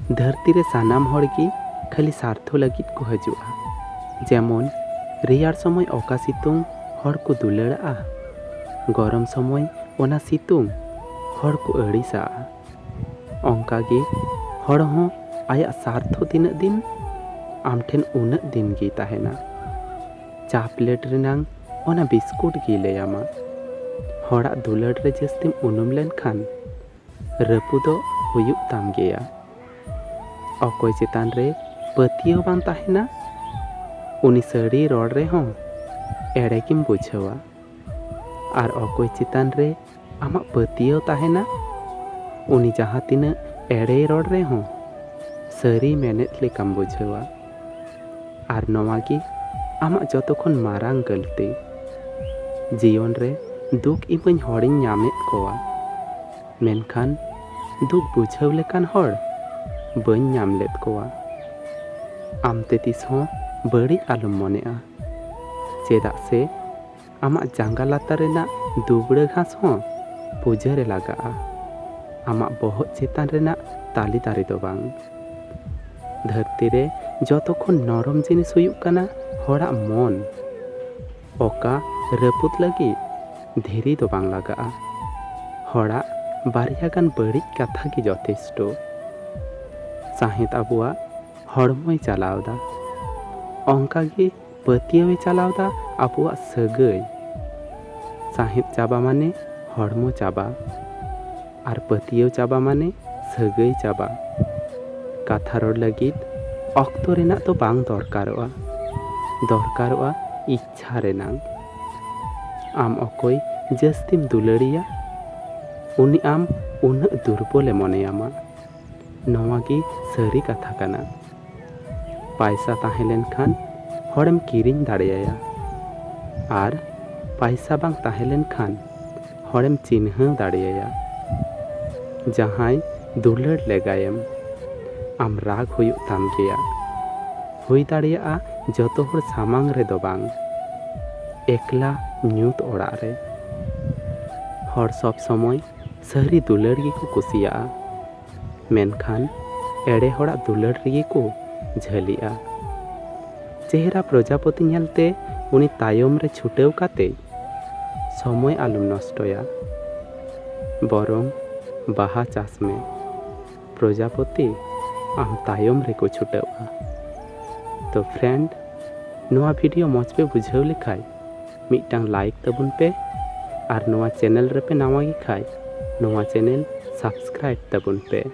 धरती रे सानाम हड़गी खाली स्वार्थो लगित को हजुआ। जेमन रेयार समय ओका सितुंग हड़ को दुलड़ा, गरम समय ओना सितुंग हड़ को अड़िसा। ओंकागे हड़ हों आया स्वार्थो तीना दिन आम ठेन उना दिन गी ताहेना। चा प्लेट रेनांग ओना बिस्कुट गी लेयामा। हड़ा दुलड़ रे जस्तिम उनुम लेन खान रपु दो हुयुग ताम गेया। अकोय चेतान रे पतियो बांग ताहेना उनी सड़ी रोड रे हों एड़े किम बुझावा। आर अकोय चेतान रे आमा पतियो ताहेना उनी जहाँ तीना एड़े रोड रे हों सरी मेनेत लेकाम बुझावा। आर नवागी आमा जतो खन मारांग गलती। जीवन रे दुख इमाñ हड़िñ नामेत कोवा, मेनखान दुख बुझाव लेकान हड़ बाñ नाम लेद कोवा। आमते तिस हों बड़ी आलम मनेआ, चेदाग से आमा जांगा लातार रेना दुबड़ा घास हों पूजा रे लागाआ, आमा बोहत चेतान रेना ताली दारे दो बांग। धरती रे जतो खन नरम जिनिस हुयुग काना हड़ा मन, ओका रपुत लगी धीरी दो बांग लागाआ। हड़ा बारिया गान बड़ी कथा की जथेष्टो। साहित आबुआ हड़मोय चलावदा, ओंकागे पतियावे चलावदा आबुआ सगै। साहित चाबा माने हड़मो चाबा आर पतियाव चाबा माने सगै चाबा। कथा रोड लगित अक्तो रेना तो बांग दरकारोआ, दरकारोआ इच्छा रेनांग। आम अकोय जस्तिम दुलड़िया उनी आम उन्ना दुर्बले मनेयामा। नवागी सरी कथा काना। पैसा ताहेलेन खान हड़ेम किरिñ दाड़ेया आर पैसा बांग ताहेलेन खान हड़ेम चिन्हाव दाड़ेया। जहाय दुलड़ लेगायम आम राग हुयुग ताम गेया। हुई दाड़ेया जतो हड़ सामांग रे दो बांग, एकला ᱧᱩᱛ ओड़ा रे। हड़ सब समय सरी दुलड़ गी को कुसिया, मेनखान एड़े हड़ा दुलड़ रे को झलिया। चेहरा प्रजापति नेलते उनी तायम रे छुटेव काते समय आलम नष्टया, बरং बाहा चास में प्रजापति आम तायम रे को छुटेवा। तो फ्रेंड नोआ वीडियो मौज पे बुझाव लेखाय मिटांग लाइक तबुन पे और नोआ चैनल रे पे नावा गी खाय नोआ चैनल सब्सक्राइब तबुन पे।